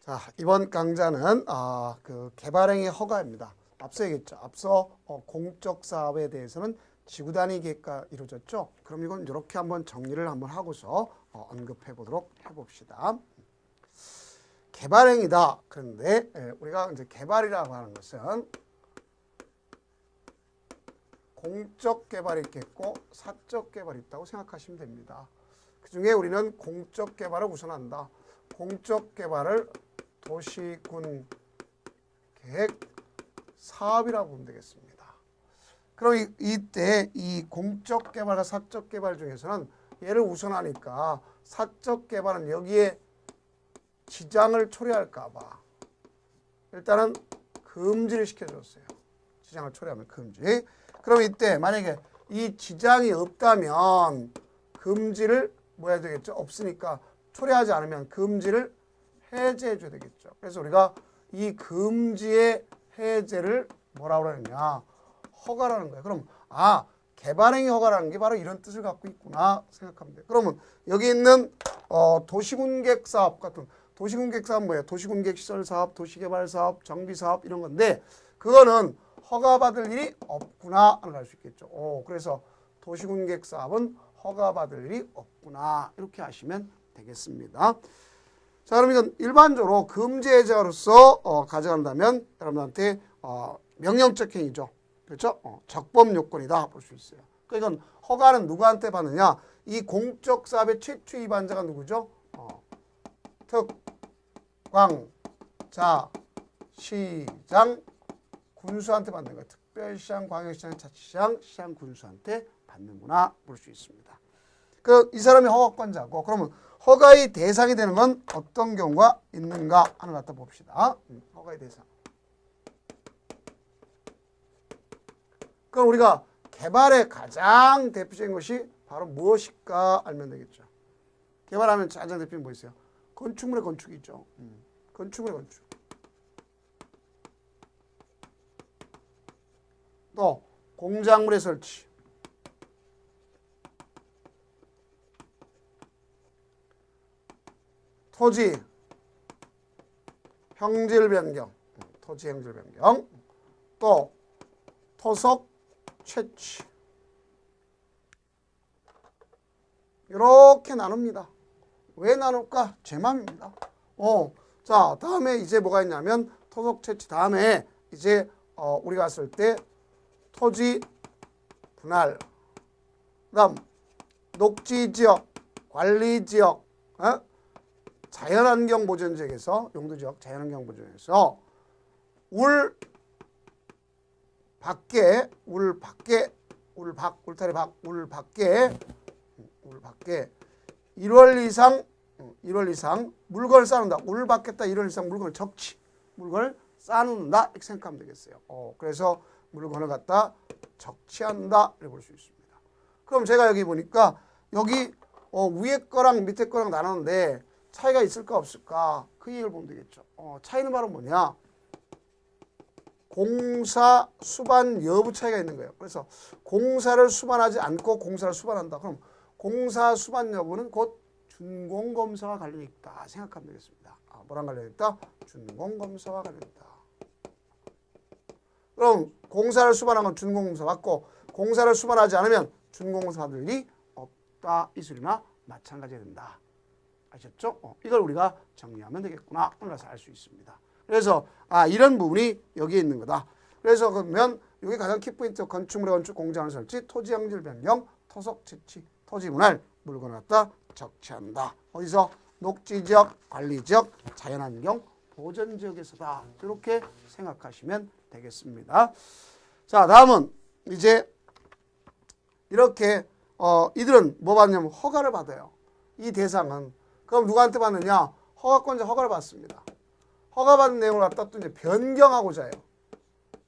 자, 이번 강좌는 그 개발행위 허가입니다. 앞서 얘기했죠. 앞서 공적 사업에 대해서는 지구 단위 계획과 이루어졌죠. 그럼 이건 이렇게 한번 정리를 한번 하고서 언급해 보도록 해봅시다. 개발행위다. 그런데 우리가 이제 개발이라고 하는 것은 공적 개발이 있겠고 사적 개발이 있다고 생각하시면 됩니다. 그 중에 우리는 공적 개발을 우선한다. 공적 개발을 도시군 계획 사업이라고 보면 되겠습니다. 그럼 이때 이 공적 개발과 사적 개발 중에서는 얘를 우선하니까 사적 개발은 여기에 지장을 초래할까 봐 일단은 금지를 시켜줬어요. 지장을 초래하면 금지. 그럼 이때 만약에 이 지장이 없다면 금지를 뭐 해야 되겠죠? 없으니까 초래하지 않으면 금지를 해제해 줘야 되겠죠. 그래서 우리가 이 금지의 해제를 뭐라고 그러느냐? 허가라는 거예요. 그럼 개발행위 허가라는 게 바로 이런 뜻을 갖고 있구나 생각하면 돼요. 그러면 여기 있는 도시군객 사업 같은 도시군객 사업 뭐예요? 도시군객 시설 사업, 도시개발 사업, 정비 사업 이런 건데 그거는 허가받을 일이 없구나 하는 걸 알 수 있겠죠. 그래서 도시군객 사업은 허가받을 일이 없구나 이렇게 하시면 되겠습니다. 자, 그럼 이건 일반적으로 금지 해제로서 가져간다면 여러분한테 명령적 행위죠. 그렇죠? 적법 요건이다 볼 수 있어요. 그러니까 이건 허가는 누구한테 받느냐? 이 공적 사업의 최초 위반자가 누구죠? 특광자 시장 군수한테 받는 거예요. 특별시장, 광역시장, 자치시장, 시장, 군수한테 받는구나 볼 수 있습니다. 이 사람이 허가권자고 그러면 허가의 대상이 되는 건 어떤 경우가 있는가 하는 것 갖다 봅시다. 허가의 대상. 그럼 우리가 개발의 가장 대표적인 것이 바로 무엇일까 알면 되겠죠. 개발하면 가장 대표적인 뭐 있어요? 건축물의 건축이 있죠. 건축물의 건축. 또 공작물의 설치. 토지 형질 변경. 토지 형질 변경. 또 토속 채취. 이렇게 나눕니다. 왜 나눌까? 제 맘입니다. 자, 다음에 이제 뭐가 있냐면 토속 채취 다음에 이제 우리가 갔을 때 토지 분할, 그다음 녹지지역, 관리지역, 자연환경보전지역에서 용도지역, 자연환경보전에서 울타리 밖에 1월 이상 물건을 쌓는다. 울 밖에다 1월 이상 물건을 물건을 쌓는다 이렇게 생각하면 되겠어요. 그래서 물건을 갖다 적치한다 이렇게 볼 수 있습니다. 그럼 제가 여기 보니까 여기 위에 거랑 밑에 거랑 나눴는데 차이가 있을까 없을까 그 얘기를 보면 되겠죠. 차이는 바로 뭐냐? 공사 수반 여부 차이가 있는 거예요. 그래서 공사를 수반하지 않고 공사를 수반한다. 그럼 공사 수반 여부는 곧 준공검사와 관련이 있다 생각하면 되겠습니다. 뭐랑 관련이 있다? 준공검사와 관련이 있다. 그럼 공사를 수반한 건 준공검사 받고 공사를 수반하지 않으면 준공검사 받을 일이 없다. 이 소리나 마찬가지가 된다. 아셨죠? 이걸 우리가 정리하면 되겠구나. 올라서 알 수 있습니다. 그래서 이런 부분이 여기에 있는 거다. 그래서 그러면 여기 가장 키포인트 건축물의 건축, 공장을 설치, 토지 형질 변경, 토속 채취, 토지 분할, 물건을 갖다 적치한다. 어디서? 녹지지역, 관리지역, 자연환경, 보전지역에서다. 이렇게 생각하시면 되겠습니다. 자, 다음은 이제 이렇게 이들은 뭐 받냐면 허가를 받아요. 이 대상은. 그럼 누구한테 받느냐? 허가권자 허가를 받습니다. 허가받은 내용을 갖다 또 이제 변경하고자 해요.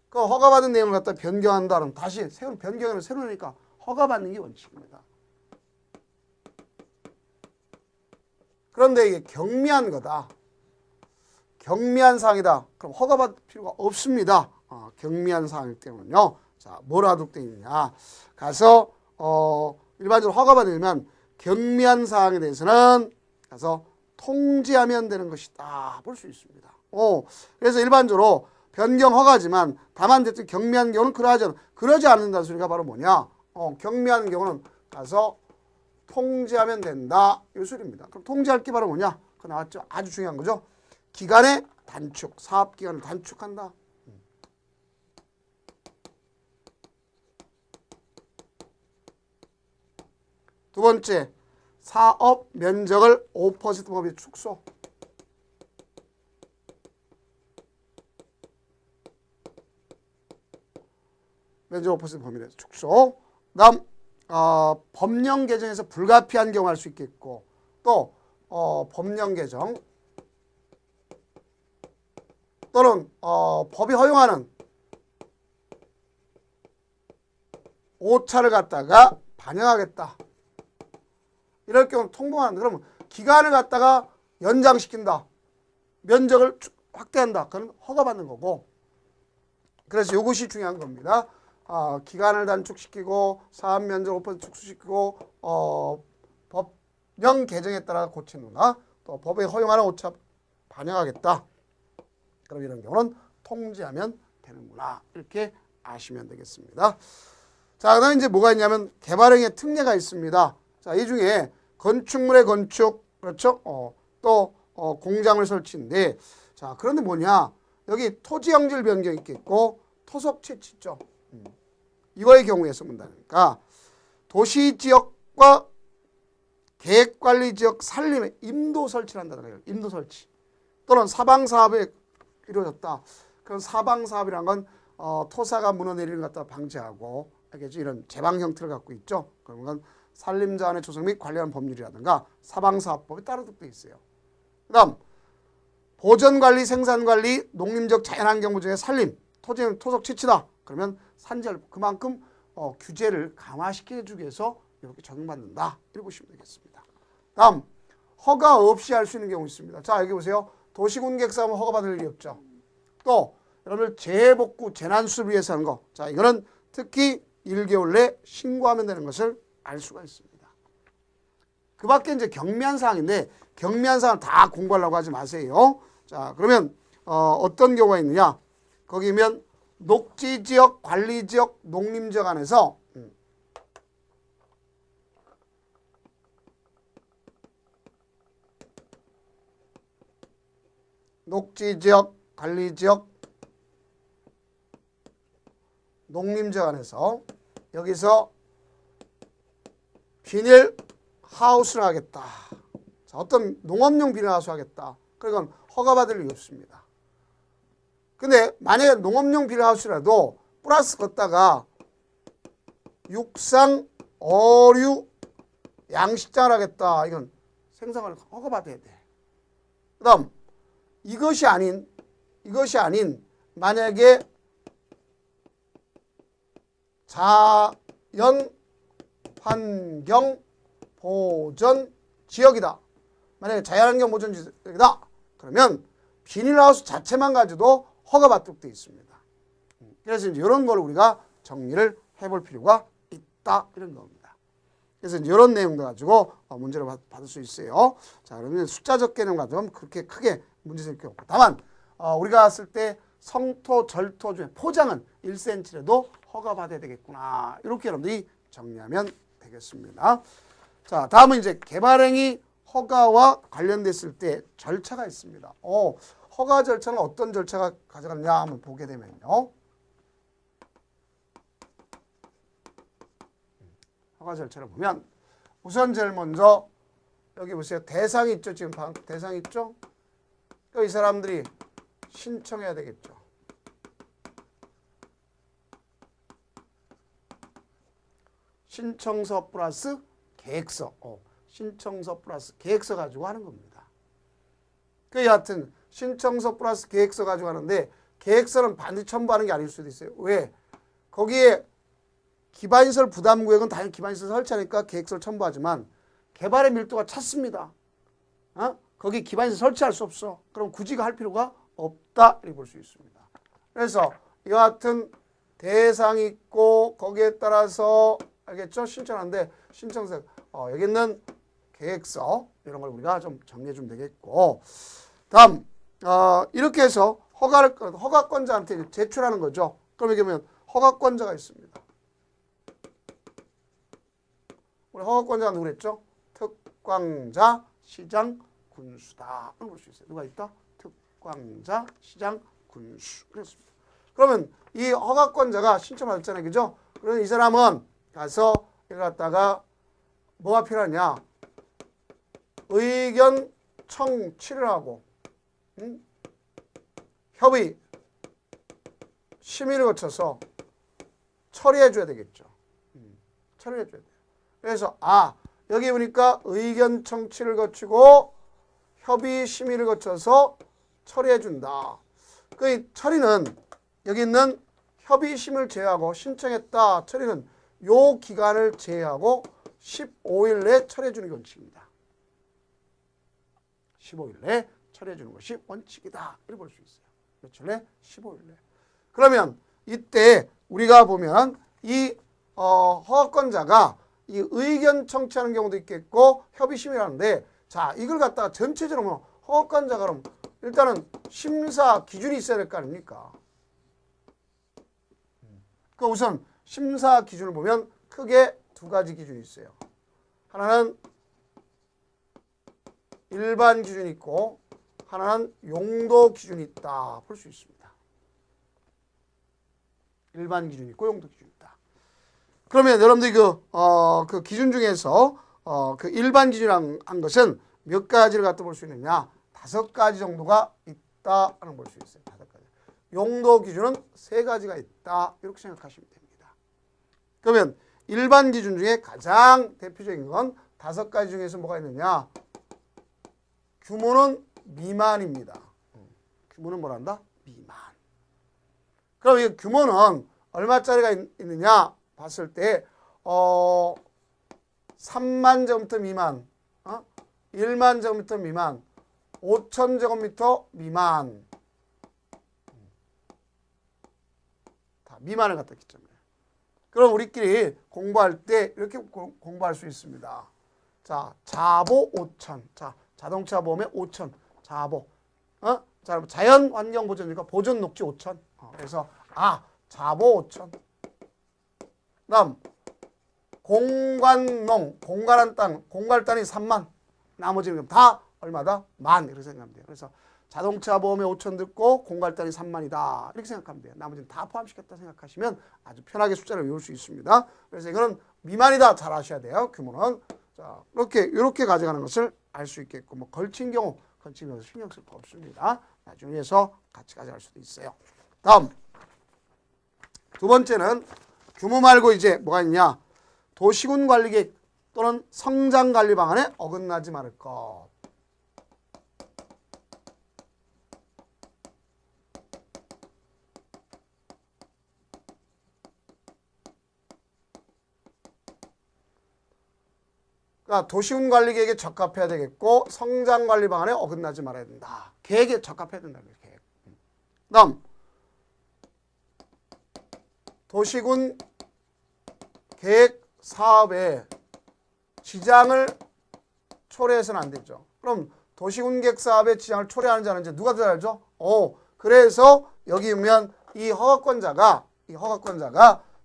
그 허가받은 내용을 갖다 변경한다면 다시 변경을 새로 내니까 허가받는 게 원칙입니다. 그런데 이게 경미한 거다. 경미한 사항이다. 그럼 허가받을 필요가 없습니다. 경미한 사항이기 때문에요. 자, 뭐로 하도록 되어 있느냐. 가서 일반적으로 허가받으려면 경미한 사항에 대해서는 가서 통지하면 되는 것이다 볼 수 있습니다. 그래서 일반적으로 변경 허가지만 다만 대충 경미한 경우는 그러지 않는다는 소리가 바로 뭐냐? 경미한 경우는 가서 통지하면 된다 이 소리입니다. 그럼 통지할 게 바로 뭐냐? 그거 나왔죠? 아주 중요한 거죠. 기간의 단축, 사업 기간을 단축한다. 두 번째, 사업 면적을 5% 범위 축소. 면적 5% 범위 내에서 축소. 그다음 법령 개정에서 불가피한 경우 할 수 있겠고, 또 법령 개정 또는 법이 허용하는 오차를 갖다가 반영하겠다. 이럴 경우는 통보하는데, 그러면 기간을 갖다가 연장시킨다. 면적을 확대한다. 그건 허가받는 거고. 그래서 이것이 중요한 겁니다. 기간을 단축시키고 사업 면적 5% 축소시키고 법령 개정에 따라 고치는구나. 또 법에 허용하는 오차 반영하겠다. 그럼 이런 경우는 통지하면 되는구나. 이렇게 아시면 되겠습니다. 자, 그다음에 이제 뭐가 있냐면 개발행위의 특례가 있습니다. 자, 이 중에 건축물의 건축, 그렇죠? 또 공장을 설치인데, 자, 그런데 뭐냐? 여기 토지 형질 변경이 있겠고 토속 채취 있죠. 이거의 경우에 쓰문다니까 도시 지역과 계획관리 지역 산림에 임도 설치를 한다는 거예요. 임도 설치 또는 사방 사업에 이루어졌다. 그런 사방 사업이란 건 토사가 무너내리는 것 갖다 방지하고, 알겠죠? 이런 제방 형태를 갖고 있죠. 그런 건 산림자원의 조성 및 관리하는 법률이라든가 사방사업법에 따르게 되어 있어요. 그다음 보전관리, 생산관리, 농림적 자연환경부 중에 산림, 토지는 토속 채취다. 그러면 산지할 그만큼 규제를 강화시켜주기 위해서 이렇게 적용받는다. 이렇게 보시면 되겠습니다. 다음 허가 없이 할 수 있는 경우 있습니다. 자, 여기 보세요. 도시군객사업은 허가받을 일이 없죠. 또 여러분들 재해복구, 재난수를 위해서 하는 거. 자, 이거는 특히 1개월 내 신고하면 되는 것을 알 수가 있습니다. 그 밖에 이제 경미한 사항인데 경미한 사항 다 공부하려고 하지 마세요. 자, 그러면 어떤 경우가 있느냐? 거기면 녹지지역, 관리지역, 농림지역 안에서 녹지지역, 관리지역, 농림지역 안에서 여기서 비닐 하우스를 하겠다. 자, 어떤 농업용 비닐 하우스 하겠다. 그건 허가받을 일이 없습니다. 근데 만약에 농업용 비닐 하우스라도 플러스 걷다가 육상, 어류, 양식장을 하겠다. 이건 생산을 허가받아야 돼. 그 다음 이것이 아닌 만약에 자연 환경 보전 지역이다. 만약에 자연환경 보전 지역이다. 그러면 비닐하우스 자체만 가지고도 허가받도록 되어 있습니다. 그래서 이제 이런 걸 우리가 정리를 해볼 필요가 있다. 이런 겁니다. 그래서 이제 이런 내용들 가지고 문제를 받을 수 있어요. 자, 그러면 숫자적 개념 같으면 그렇게 크게 문제될 게 없고. 다만 우리가 봤을 때 성토, 절토 중에 포장은 1cm라도 허가받아야 되겠구나. 이렇게 여러분들이 정리하면 되겠습니다. 자, 다음은 이제 개발행위 허가와 관련됐을 때 절차가 있습니다. 허가 절차는 어떤 절차가 가져갔냐 한번 보게 되면요. 허가 절차를 보면 우선 제일 먼저 여기 보세요. 대상이 있죠. 지금 대상이 있죠. 이 사람들이 신청해야 되겠죠. 신청서 플러스 계획서. 신청서 플러스 계획서 가지고 하는 겁니다. 그 여하튼 신청서 플러스 계획서 가지고 하는데 계획서는 반드시 첨부하는 게 아닐 수도 있어요. 왜? 거기에 기반시설 부담구역은 당연히 기반시설 설치하니까 계획서를 첨부하지만 개발의 밀도가 찼습니다. 거기 기반시설 설치할 수 없어. 그럼 굳이 할 필요가 없다. 이렇게 볼 수 있습니다. 그래서 이와 같은 대상이 있고 거기에 따라서 알겠죠? 신청하는데 신청서 여기 있는 계획서 이런 걸 우리가 좀 정리해 주면 되겠고, 다음 이렇게 해서 허가권자한테 제출하는 거죠. 그럼 이게 보면 허가권자가 있습니다. 우리 허가권자가 누구랬죠? 특광자, 시장, 군수다. 볼 수 있어요. 누가 있다? 특광자, 시장, 군수. 그렇습니다. 그러면 이 허가권자가 신청받았잖아요. 그죠? 그러면 이 사람은 가서 이걸 갖다가 뭐가 필요하냐? 의견 청취를 하고, 협의, 심의를 거쳐서 처리해 줘야 되겠죠. 처리해 줘야 돼요. 그래서 여기 보니까 의견 청취를 거치고 협의, 심의를 거쳐서 처리해 준다. 그 처리는 여기 있는 협의, 심의를 제외하고 신청했다. 처리는 요 기간을 제외하고 15일 내에 처리해 주는 게 원칙입니다. 15일 내에 처리해 주는 것이 원칙이다. 이렇게 볼 수 있어요. 며칠 내? 15일 내. 그러면 이때 우리가 보면 이 허가권자가 이 의견 청취하는 경우도 있겠고 협의 심의라는데, 자, 이걸 갖다가 전체적으로 허가권자가 그럼 일단은 심사 기준이 있어야 될 거 아닙니까? 그 우선 심사 기준을 보면 크게 두 가지 기준이 있어요. 하나는 일반 기준이 있고 하나는 용도 기준이 있다. 볼 수 있습니다. 일반 기준이 있고 용도 기준이 있다. 그러면 여러분들이 그 기준 중에서 그 일반 기준이라는 것은 몇 가지를 갖다 볼 수 있느냐? 5가지 정도가 있다 하는 볼 수 있어요. 5가지. 용도 기준은 3가지가 있다. 이렇게 생각하시면 됩니다. 그러면 일반 기준 중에 가장 대표적인 건 5가지 중에서 뭐가 있느냐? 규모는 미만입니다. 규모는 뭐란다? 미만. 그럼 이 규모는 얼마짜리가 있느냐 봤을 때 3만 제곱미터 미만, 1만 제곱미터 미만, 5천 제곱미터 미만. 다 미만을 갖다 했기 때문에. 그럼 우리끼리 공부할 때 이렇게 공부할 수 있습니다. 자, 자보 5천. 자, 자동차 보험에 5천. 자보. 자, 자연 환경 보존이니까 보존 녹지 5천. 그래서 자보 5천. 다음 공관농, 공갈한 땅, 공갈단이 3만. 나머지는 다 얼마다? 만. 이렇게 생각하면 돼요. 그래서 자동차 보험에 5천 듣고 공갈단이 3만이다. 이렇게 생각하면 돼요. 나머지는 다 포함시켰다 생각하시면 아주 편하게 숫자를 외울 수 있습니다. 그래서 이거는 미만이다. 잘 아셔야 돼요. 규모는. 자, 이렇게 가져가는 것을 알 수 있겠고, 뭐 걸친 경우 신경 쓸 거 없습니다. 나중에 해서 같이 가져갈 수도 있어요. 다음 두 번째는 규모 말고 이제 뭐가 있냐? 도시군 관리 계획 또는 성장 관리 방안에 어긋나지 말을 것. 그러니까 도시군 관리 계획에 적합해야 되겠고 성장 관리 방안에 어긋나지 말아야 된다. 계획에 적합해야 된다. 계획. 다음 도시군 계획 사업에 지장을 초래해서는 안 되죠. 그럼 도시군 계획 사업에 지장을 초래하는지 안 하는지 누가 더 알죠? 그래서 여기 보면 이 허가권자가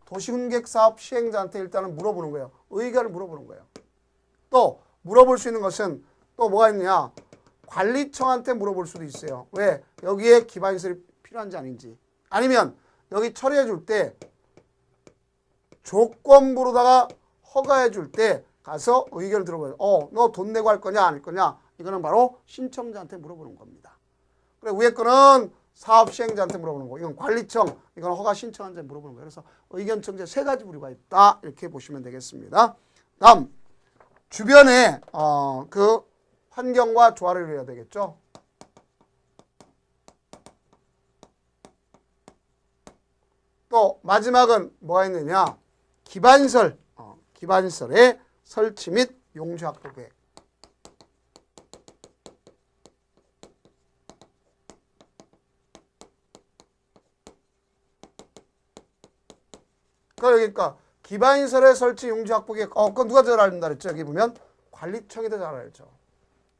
도시군 계획 사업 시행자한테 일단은 물어보는 거예요. 의견을 물어보는 거예요. 또 물어볼 수 있는 것은 또 뭐가 있느냐? 관리청한테 물어볼 수도 있어요. 왜? 여기에 기반시설이 필요한지 아닌지. 아니면 여기 처리해 줄 때 조건부로다가 허가해 줄 때 가서 의견을 들어봐요. 너 돈 내고 할 거냐 안 할 거냐? 이거는 바로 신청자한테 물어보는 겁니다. 그래, 위에 거는 사업 시행자한테 물어보는 거. 이건 관리청, 이건 허가 신청한테 물어보는 거예요. 그래서 의견 청재 3가지 부류가 있다. 이렇게 보시면 되겠습니다. 다음 주변에 그 환경과 조화를 이뤄야 되겠죠. 또 마지막은 뭐가 있느냐? 기반시설의 설치 및 용지 확보 계획. 그러니까 기반시설의 설치 용지 확보 계획. 그건 누가 잘 알린다 그랬죠? 여기 보면 관리청이 더 잘 알죠.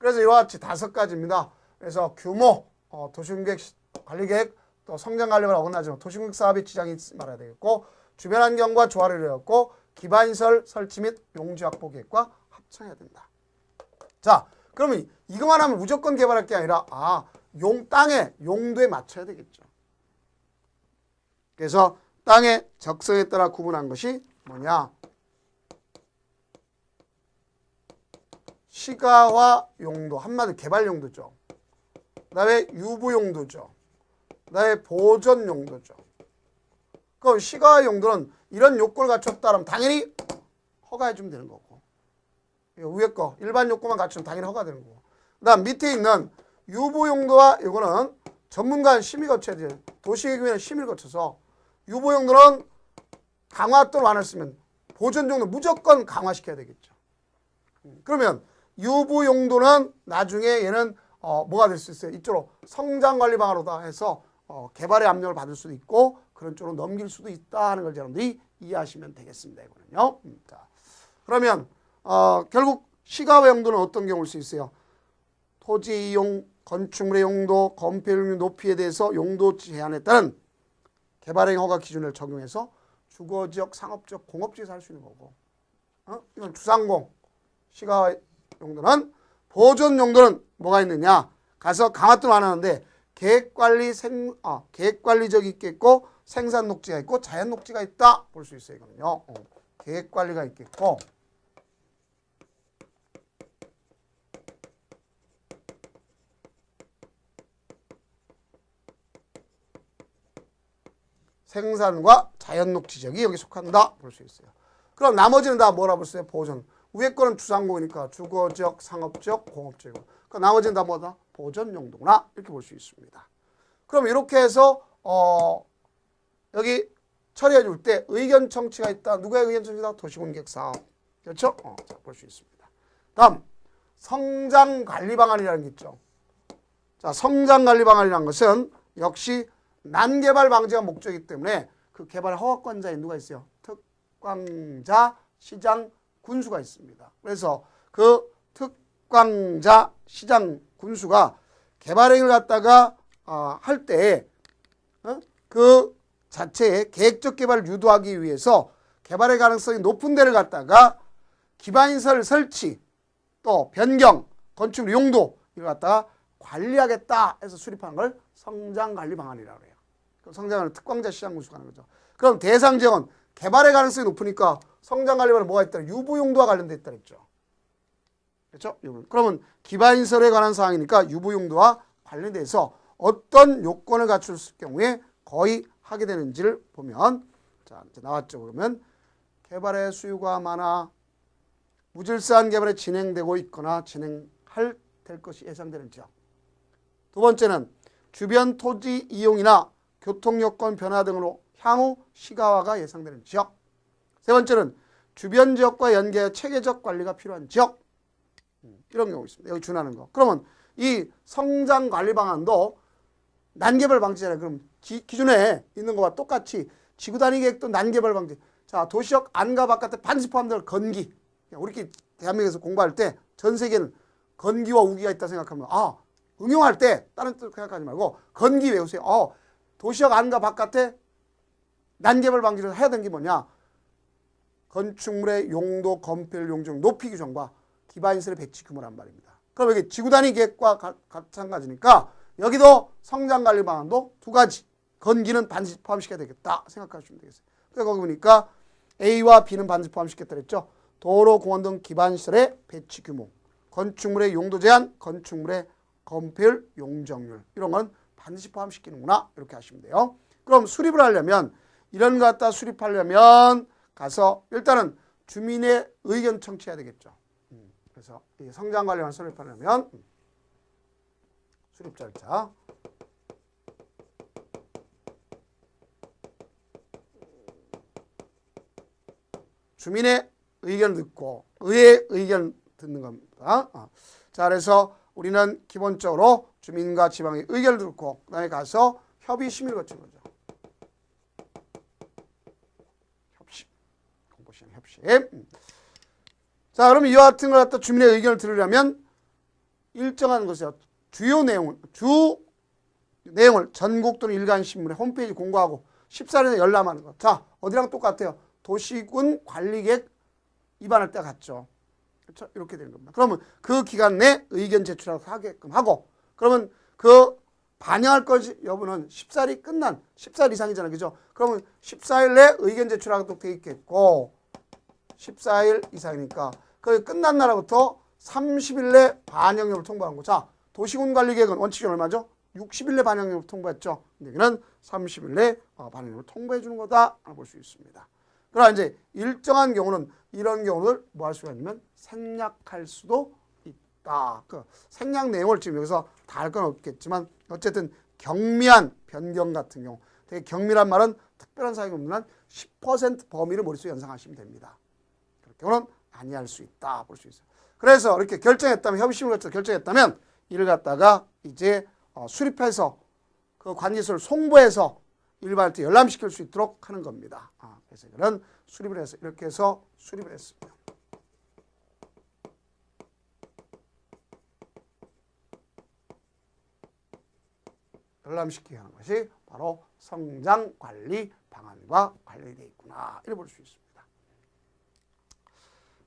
그래서 이와 같이 5가지입니다. 그래서 규모, 도시계획 관리계획, 또 성장관리가 어긋나지만 도시계획 사업의 지장이 있지 말아야 되겠고, 주변 환경과 조화를 이루었고, 기반시설 설치 및 용지 확보 계획과 합쳐야 된다. 자, 그러면 이것만 하면 무조건 개발할 게 아니라 땅의 용도에 맞춰야 되겠죠. 그래서 땅의 적성에 따라 구분한 것이 뭐냐? 시가화 용도, 한마디로 개발 용도죠. 그다음에 유보 용도죠. 그다음에 보존 용도죠. 그럼 시가화 용도는 이런 요건을 갖췄다면 당연히 허가해 주면 되는 거고, 위에 거 일반 요건만 갖추면 당연히 허가되는 거고, 그다음 밑에 있는 유보 용도와 이거는 전문가 심의 거쳐야 돼요. 도시계획위원회 심의를 거쳐서 유보 용도는 강화 또는 완화를 쓰면 보존 용도 무조건 강화시켜야 되겠죠. 그러면 유보 용도는 나중에 얘는 뭐가 될 수 있어요? 이쪽으로 성장관리 방안으로다 해서 개발의 압력을 받을 수도 있고 그런 쪽으로 넘길 수도 있다 하는 걸 여러분들이 이해하시면 되겠습니다. 이거는요. 자, 그러면 결국 시가화 용도는 어떤 경우일 수 있어요? 토지 이용, 건축물의 용도, 건폐율 높이에 대해서 용도 제한에 따른 개발행 허가 기준을 적용해서 주거지역, 상업지역, 공업지에서 할 수 있는 거고, 이건 주상공. 시가화 용도는 보존 용도는 뭐가 있느냐? 가서 강화 또는 완화하는데 계획관리적이 있겠고 생산 녹지가 있고 자연 녹지가 있다 볼 수 있어요. 이거는요. 계획관리가 있겠고 생산과 자연 녹지적이 여기 속한다 볼 수 있어요. 그럼 나머지는 다 뭐라 볼 수 있어요? 보존. 위에 거는 주상공이니까 주거지역, 상업지역, 공업지역. 그 나머지는 다 뭐다? 보존 용도구나 이렇게 볼 수 있습니다. 그럼 이렇게 해서 여기 처리해 줄 때 의견 청취가 있다. 누구의 의견 청취다? 도시공개사업. 그렇죠? 자, 볼 수 있습니다. 다음 성장관리 방안이라는 게 있죠. 자, 성장관리 방안이라는 것은 역시 난개발 방지가 목적이기 때문에 그 개발 허가권자에 누가 있어요? 특광자, 시장, 군수가 있습니다. 그래서 그 특광자, 시장, 군수가 개발행위를 갖다가 할 때 그 자체의 계획적 개발을 유도하기 위해서 개발의 가능성이 높은 데를 갖다가 기반시설 설치, 또 변경, 건축 용도 이걸 갖다가 관리하겠다 해서 수립하는 걸 성장관리 방안이라고 해요. 성장관리 특광자, 시장, 군수가 하는 거죠. 그럼 대상 지역은 개발의 가능성이 높으니까 성장관리 방안에 뭐가 있다? 유보 용도와 관련돼 있다 그랬죠. 그렇죠? 그러면 기반시설에 관한 사항이니까 유보 용도와 관련돼서 어떤 요건을 갖출 경우에 거의 하게 되는지를 보면, 자, 이제 나왔죠. 그러면 개발의 수요가 많아 무질서한 개발이 진행되고 있거나 진행할 될 것이 예상되는 지역. 두 번째는 주변 토지 이용이나 교통 여건 변화 등으로 향후 시가화가 예상되는 지역. 세 번째는 주변 지역과 연계해 체계적 관리가 필요한 지역. 이런 경우 있습니다. 여기 준하는 거. 그러면 이 성장관리 방안도 난개발 방지잖아요. 그럼 기존에 있는 거와 똑같이 지구단위 계획도 난개발 방지. 자, 도시역 안과 바깥에 반드시 포함될 건기. 우리끼리 대한민국에서 공부할 때 전 세계는 건기와 우기가 있다 생각하면 응용할 때 다른 뜻 생각하지 말고 건기 외우세요. 도시역 안과 바깥에 난개발 방지를 해야 되는 게 뭐냐? 건축물의 용도, 건폐율, 용적, 높이 규정과 기반시설의 배치 규모란 말입니다. 그럼 여기 지구단위 계획과 마찬가지니까 여기도 성장관리 방안도 두 가지. 건기는 반드시 포함시켜야 되겠다 생각하시면 되겠어요. 그래서 거기 보니까 A와 B는 반드시 포함시켰다 그랬죠. 도로, 공원 등 기반시설의 배치 규모, 건축물의 용도 제한, 건축물의 건폐율, 용적률 이런 건 반드시 포함시키는구나 이렇게 하시면 돼요. 그럼 수립을 하려면 이런 거 갖다 수립하려면 가서 일단은 주민의 의견 청취해야 되겠죠. 그래서 이 성장관리만 수립하려면 수립 절차. 주민의 의견 듣고 의회의 의견 듣는 겁니다. 자, 그래서 우리는 기본적으로 주민과 지방의 의견을 듣고 그다음에 가서 협의 심의를 거치는 거죠. 협심, 공보시행 협심. 자, 그럼 이와 같은 걸 갖다 주민의 의견을 들으려면 일정한 것에 주요 내용을 전국 또는 일간 신문에 홈페이지 공고하고 14일에 열람하는 것. 자, 어디랑 똑같아요? 도시군 관리계획 위반할 때 같죠. 그렇죠? 이렇게 되는 겁니다. 그러면 그 기간 내 의견 제출하게끔 하고, 그러면 그 반영할 것이 여부는 14일이 끝난 14일 이상이잖아요. 그죠? 그러면 14일 내 의견 제출하도록 돼 있겠고, 14일 이상이니까 그 끝난 날부터 30일 내 반영 여부를 통보한 거. 자, 도시군 관리계획은 원칙이 얼마죠? 60일 내 반영 여부를 통보했죠. 여기는 30일 내 반영 여부를 통보해 주는 거다 볼 수 있습니다. 그러나 이제 일정한 경우는 이런 경우를 뭐 할 수가 있냐면 생략할 수도 있다. 그 생략 내용을 지금 여기서 다 할 건 없겠지만 어쨌든 경미한 변경 같은 경우, 되게 경미란 말은 특별한 사용이 없는 한 10% 범위를 머릿속에 연상하시면 됩니다. 그런 경우는 아니할 수 있다 볼 수 있어요. 그래서 이렇게 결정했다면, 협의심을 거쳐서 결정했다면 이를 갖다가 이제 수립해서 그 관계소를 송부해서 일반한테 열람시킬 수 있도록 하는 겁니다. 그래서 이거는 수립을 해서 이렇게 해서 수립을 했습니다. 열람시키게 하는 것이 바로 성장관리 방안과 관련되어 있구나. 이렇게 볼 수 있습니다.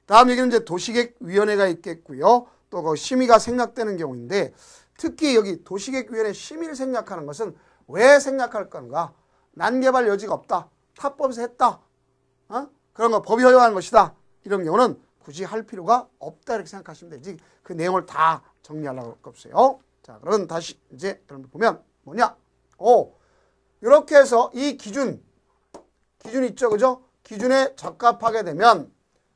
다음 얘기는 이제 도시계획위원회가 있겠고요. 또 그 심의가 생략되는 경우인데, 특히 여기 도시계획위원회 심의를 생략하는 것은 왜 생략할 건가? 난개발 여지가 없다. 타법에서 했다. 그런 거 법이 허용하는 것이다. 이런 경우는 굳이 할 필요가 없다. 이렇게 생각하시면 되지. 그 내용을 다 정리하려고 할 거 없어요. 자, 그러면 다시 이제 여러분 보면 뭐냐? 이렇게 해서 이 기준 있죠, 그죠? 기준에 적합하게 되면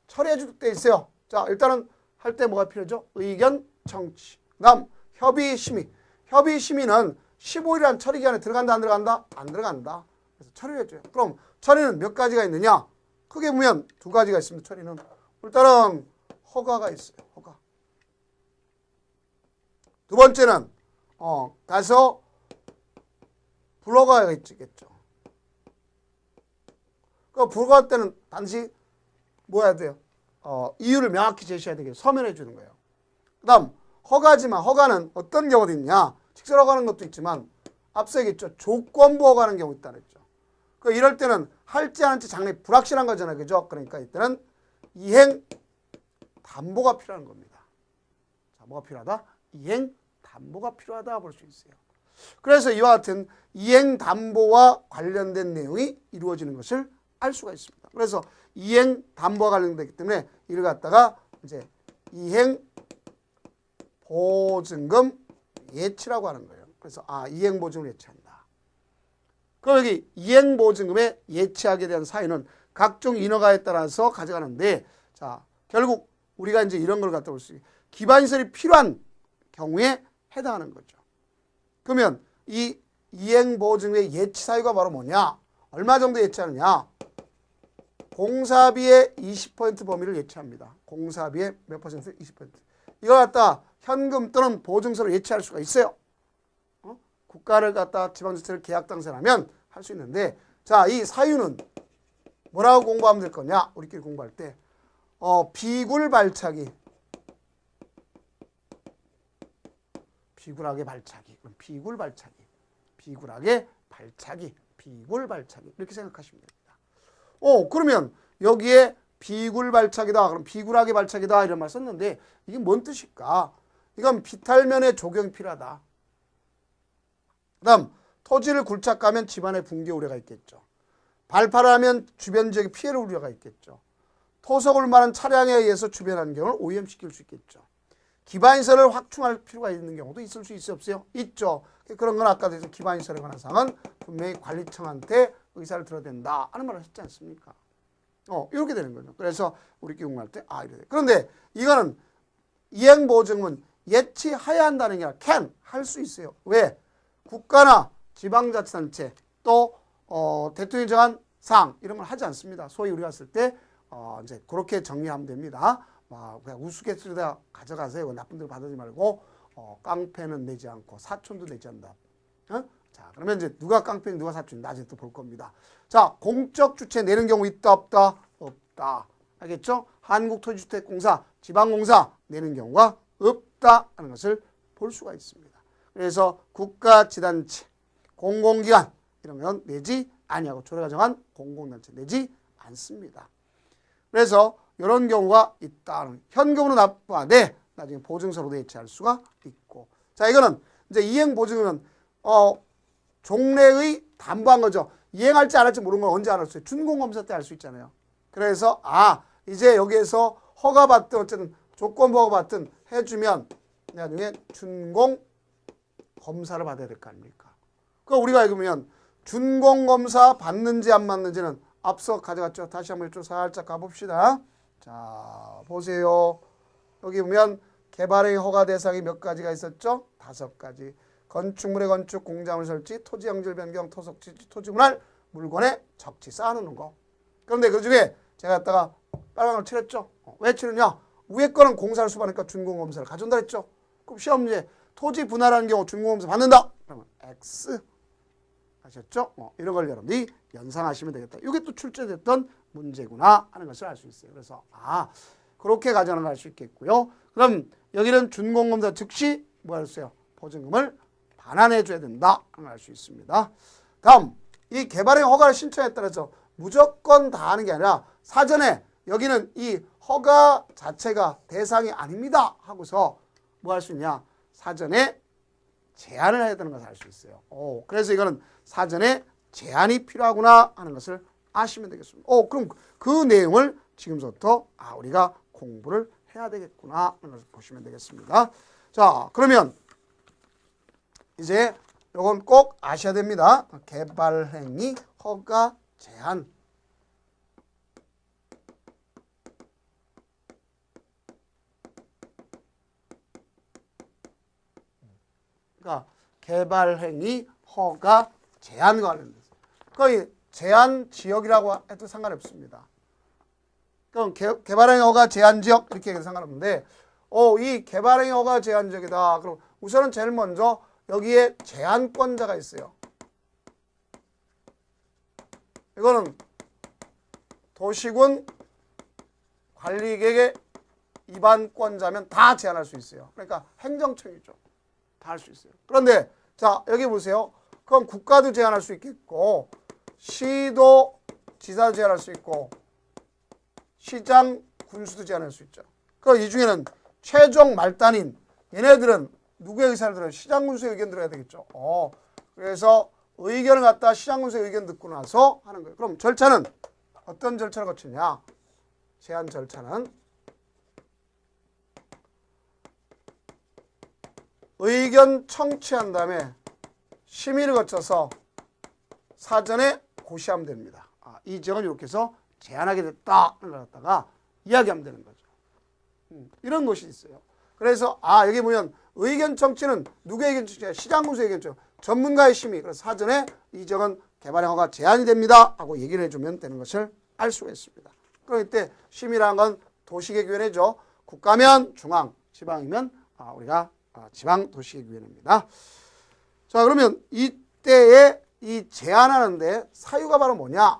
처리해 주도록 되어 있어요. 자, 일단은 할 때 뭐가 필요하죠? 의견 청취. 그다음 협의 심의. 협의 심의는 15일이라는 처리 기간에 들어간다, 안 들어간다? 안 들어간다. 그래서 처리를 해줘요. 그럼 처리는 몇 가지가 있느냐? 크게 보면 두 가지가 있습니다. 처리는 일단은 허가가 있어요. 허가. 두 번째는 가서 불허가가 있겠죠. 그 불허할 때는 단지 뭐 해야 돼요? 이유를 명확히 제시해야 되겠죠. 서면해 주는 거예요. 그 다음 허가지만, 허가는 어떤 경우도 있냐? 직설 허가하는 것도 있지만 앞서 얘기했죠. 조건부 허가하는 경우 있다 그랬죠. 그 이럴 때는 할지 안 할지 장래 불확실한 거잖아요. 그죠? 그러니까 이때는 이행 담보가 필요한 겁니다. 자, 뭐가 필요하다? 이행 담보가 필요하다 볼 수 있어요. 그래서 이와 같은 이행 담보와 관련된 내용이 이루어지는 것을 알 수가 있습니다. 그래서 이행 담보와 관련되기 때문에 이를 갖다가 이제 이행 보증금 예치라고 하는 거예요. 그래서 이행 보증을 예치한다. 그럼 여기 이행 보증금에 예치하게 대한 사유는 각종 인허가에 따라서 가져가는데, 자, 결국 우리가 이제 이런 걸 갖다 볼 수 있어요. 기반시설이 필요한 경우에 해당하는 거죠. 그러면 이 이행 보증금의 예치 사유가 바로 뭐냐? 얼마 정도 예치하느냐? 공사비의 20% 범위를 예치합니다. 공사비의 몇 퍼센트? 20%. 이걸 갖다 현금 또는 보증서로 예치할 수가 있어요. 국가를 갖다 지방자치를 계약당사라면 할 수 있는데, 자, 이 사유는 뭐라고 공부하면 될 거냐? 우리끼리 공부할 때 비굴 발차기, 비굴하게 발차기, 비굴 발차기, 비굴하게 발차기, 비굴 발차기 이렇게 생각하시면 됩니다. 그러면 여기에 비굴 발차기다, 그럼 비굴하게 발차기다 이런 말 썼는데 이게 뭔 뜻일까? 이건 비탈면에 조경이 필요하다. 그 다음 토지를 굴착하면 집안에 붕괴 우려가 있겠죠. 발파를 하면 주변 지역에 피해를 우려가 있겠죠. 토속을 많은 차량에 의해서 주변 환경을 오염시킬 수 있겠죠. 기반시설을 확충할 필요가 있는 경우도 있을 수 있어요, 없어요? 있죠. 그런 건 아까도 기반시설에 관한 사항은 분명히 관리청한테 의사를 들어야 된다 하는 말을 했지 않습니까? 이렇게 되는 거죠. 그래서 우리끼리 공부할 때 이래 돼. 그런데 이거는 이행보증은 예치해야 한다는 게 아니라 can 할 수 있어요. 왜? 국가나 지방자치단체 또 대통령이 정한 사항 이런 걸 하지 않습니다. 소위 우리가 쓸 때 이제 그렇게 정리하면 됩니다. 그냥 우스갯소리다 가져가세요. 나쁜 데로 받지 말고 깡패는 내지 않고 사촌도 내지 않는다. 자, 그러면 이제 누가 깡패인지 누가 사촌인지 나중에 또 볼 겁니다. 자, 공적 주체 내는 경우 있다 없다? 없다. 알겠죠? 한국토지주택공사, 지방공사 내는 경우가 없다 하는 것을 볼 수가 있습니다. 그래서 국가지단체, 공공기관 이런 건 내지 아니하고 조례가 정한 공공단체 내지 않습니다. 그래서 이런 경우가 있다. 현금으로 납부하되 나중에 보증서로 대체할 수가 있고. 자, 이거는 이제 이행 보증은 종래의 담보한 거죠. 이행할지 안 할지 모르는 건 언제 알 수 있어요? 준공검사 때 알 수 있잖아요. 그래서 이제 여기에서 허가받든 어쨌든 조건부 허가받든 해주면 나중에 준공검사를 받아야 될 거 아닙니까? 그럼 우리가 읽으면 준공검사 받는지 안 받는지는 앞서 가져갔죠. 다시 한번 이쪽 살짝 가봅시다. 자, 보세요. 여기 보면 개발의 허가 대상이 몇 가지가 있었죠? 5가지. 건축물의 건축, 공작물 설치, 토지 양질 변경, 토속지, 토지문할, 물건의 적치 쌓아놓는 거. 그런데 그 중에 제가 갖다가 빨간걸 칠했죠. 왜 칠했냐? 위에 거는 공사를 수반하니까 준공검사를 가져온다 했죠. 그럼 시험 문제 토지 분할하는 경우 준공검사 받는다. 그러면 X. 아셨죠? 이런 걸 여러분들이 연상하시면 되겠다. 이게 또 출제됐던 문제구나 하는 것을 알 수 있어요. 그래서 그렇게 가정을 할 수 있겠고요. 그럼 여기는 준공검사 즉시 뭐 했어요? 보증금을 반환해 줘야 된다 하는 걸 알 수 있습니다. 다음 이 개발의 허가를 신청에 따라서 무조건 다 하는 게 아니라 사전에 여기는 이 허가 자체가 대상이 아닙니다 하고서 뭐 할 수 있냐? 사전에 제안을 해야 되는 것을 알 수 있어요. 그래서 이거는 사전에 제안이 필요하구나 하는 것을 아시면 되겠습니다. 그럼 그 내용을 지금부터 우리가 공부를 해야 되겠구나 하는 것을 보시면 되겠습니다. 자, 그러면 이제 이건 꼭 아셔야 됩니다. 개발행위 허가 제한. 그러니까 개발행위 허가 제한과 관련돼서 거의 제한 지역이라고 해도 상관없습니다. 그럼 개발행위 허가 제한 지역 이렇게 해도 상관없는데 이 개발행위 허가 제한 지역이다. 그럼 우선은 제일 먼저 여기에 제한권자가 있어요. 이거는 도시군 관리계획의 입안권자면 다 제한할 수 있어요. 그러니까 행정청이죠. 다 할 수 있어요. 그런데 자 여기 보세요. 그럼 국가도 제한할 수 있겠고 시도 지사도 제한할 수 있고 시장 군수도 제한할 수 있죠. 그럼 이 중에는 최종 말단인 얘네들은 누구의 의사를 들어요? 시장 군수의 의견 들어야 되겠죠. 그래서 의견을 갖다 시장 군수의 의견 듣고 나서 하는 거예요. 그럼 절차는 어떤 절차를 거치냐? 제한 절차는 의견 청취한 다음에 심의를 거쳐서 사전에 고시하면 됩니다. 이 지역은 이렇게 해서 제안하게 됐다 하는 걸 갖다가 이야기하면 되는 거죠. 이런 것이 있어요. 그래서 여기 보면 의견 청취는 누구의 의견 청취냐? 시장 군수의 의견 청취, 전문가의 심의. 그래서 사전에 이 지역은 개발의 허가 제한이 됩니다 하고 얘기를 해주면 되는 것을 알 수가 있습니다. 그럼 이때 심의라는 건 도시계획위원회죠. 국가면 중앙, 지방이면 우리가 지방도시계획위원회입니다. 자, 그러면 이때에 이 제안하는데 사유가 바로 뭐냐?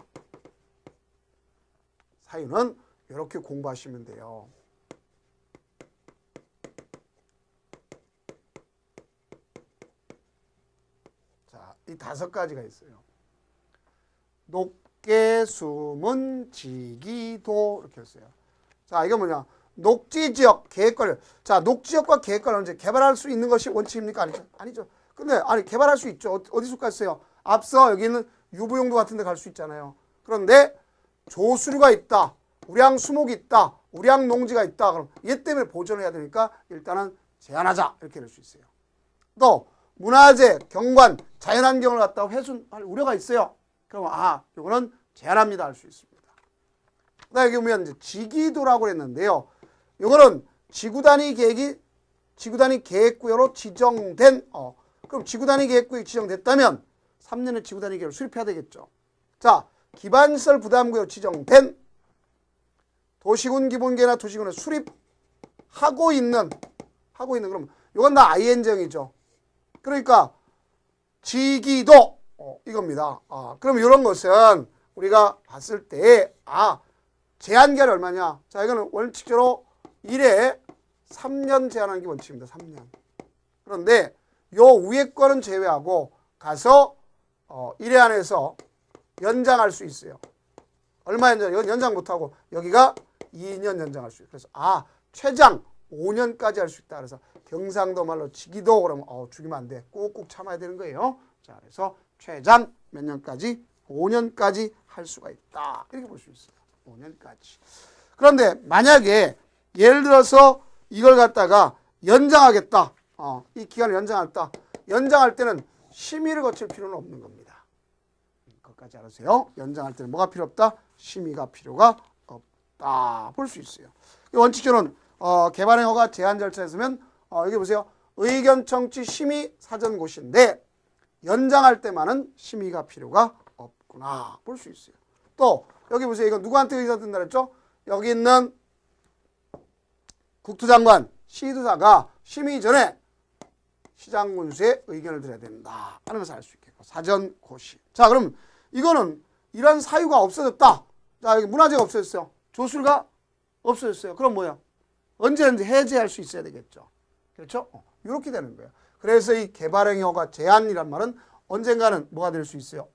사유는 이렇게 공부하시면 돼요. 자, 이 5가지가 있어요. 녹계, 수문, 지기도 이렇게 했어요. 자, 이거 뭐냐? 녹지지역, 계획관련. 자, 녹지역과 계획관련 이제 개발할 수 있는 것이 원칙입니까? 아니죠? 아니죠. 근데 개발할 수 있죠. 어디서 갔어요? 앞서 여기는 유보용도 같은 데 갈 수 있잖아요. 그런데 조수류가 있다. 우량 수목이 있다. 우량 농지가 있다. 그럼 얘 때문에 보존을 해야 되니까 일단은 제한하자. 이렇게 될 수 있어요. 또 문화재, 경관, 자연환경을 갖다가 훼손할 우려가 있어요. 그럼 이거는 제한합니다. 할 수 있습니다. 그다음에 여기 보면 이제 지기도라고 했는데요. 이거는 지구 단위 계획구역으로 지정된 그럼 지구 단위 계획구역이 지정됐다면 3년의 지구 단위 계획을 수립해야 되겠죠. 자, 기반시설 부담구역으로 지정된 도시군 기본계획이나 도시군을 수립하고 있는 그럼 이건 다 IN제형이죠. 그러니까 지기도 이겁니다. 그럼 이런 것은 우리가 봤을 때 제한기한이 얼마냐? 자, 이거는 원칙적으로 1회 3년 제한하는 게 원칙입니다. 3년. 그런데 요 위에 거는 제외하고 가서 1회 안에서 연장할 수 있어요. 얼마 연장? 이건 연장 못하고 여기가 2년 연장할 수 있어요. 그래서 최장 5년까지 할 수 있다. 그래서 경상도 말로 지기도 그러면 죽이면 안 돼. 꾹꾹 참아야 되는 거예요. 자, 그래서 최장 몇 년까지? 5년까지 할 수가 있다. 이렇게 볼 수 있어요. 5년까지. 그런데 만약에 예를 들어서 이걸 갖다가 연장하겠다. 이 기간을 연장하겠다. 연장할 때는 심의를 거칠 필요는 없는 겁니다. 그것까지 알으세요. 연장할 때는 뭐가 필요 없다? 심의가 필요가 없다. 볼 수 있어요. 원칙적으로는 개발행 허가 제한 절차에서는 여기 보세요. 의견 청취 심의 사전고시인데 연장할 때만은 심의가 필요가 없구나. 볼 수 있어요. 또 여기 보세요. 이거 누구한테 의사 든다 그랬죠? 여기 있는 국토장관, 시도사가 심의 전에 시장군수의 의견을 들어야 된다 하는 것을 알 수 있겠고 사전고시. 자, 그럼 이거는 이런 사유가 없어졌다. 자, 여기 문화재가 없어졌어요. 조술가 없어졌어요. 그럼 뭐야? 언제든지 해제할 수 있어야 되겠죠. 그렇죠? 이렇게 되는 거예요. 그래서 이 개발행위 허가 제한이란 말은 언젠가는 뭐가 될 수 있어요.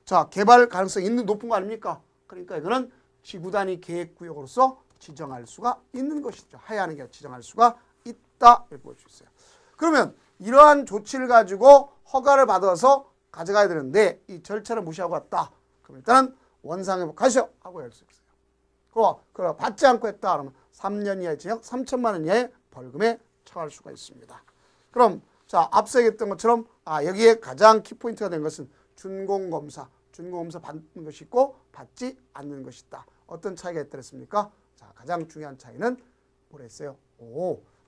자, 개발 가능성이 있는 높은 거 아닙니까? 그러니까 이거는 지구단위 계획구역으로서 지정할 수가 있는 것이죠. 하야하는 게 지정할 수가 있다. 이렇게 볼 수 있어요. 그러면 이러한 조치를 가지고 허가를 받아서 가져가야 되는데 이 절차를 무시하고 왔다. 그럼 일단은 원상회복 가시오 하고 할 수 있어요. 그거 받지 않고 했다. 그러면 3년 이하의 징역 3천만 원 이하의 벌금에 처할 수가 있습니다. 그럼 자, 앞서 얘기했던 것처럼 여기에 가장 키포인트가 된 것은 준공검사. 준공검사 받는 것이 있고 받지 않는 것이 있다. 어떤 차이가 있다 그랬습니까? 자, 가장 중요한 차이는 뭐랬어요?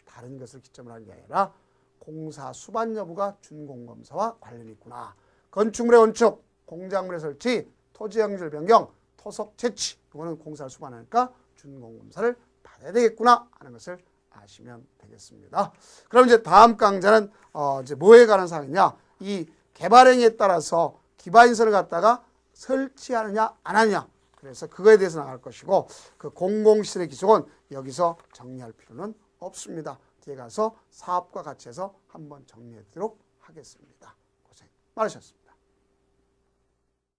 다른 것을 기점으로 하는 게 아니라 공사 수반 여부가 준공검사와 관련이 있구나. 건축물의 건축, 공작물의 설치, 토지 형질 변경, 토속 채취. 이거는 공사를 수반하니까 준공검사를 받아야 되겠구나 하는 것을 아시면 되겠습니다. 그럼 이제 다음 강좌는 이제 뭐에 관한 사항이냐? 이 개발행위에 따라서 기반시설을 갖다가 설치하느냐 안 하느냐. 그래서 그거에 대해서 나갈 것이고 그 공공시설의 기속은 여기서 정리할 필요는 없습니다. 뒤에 가서 사업과 같이 해서 한번 정리해 드리도록 하겠습니다. 고생 많으셨습니다.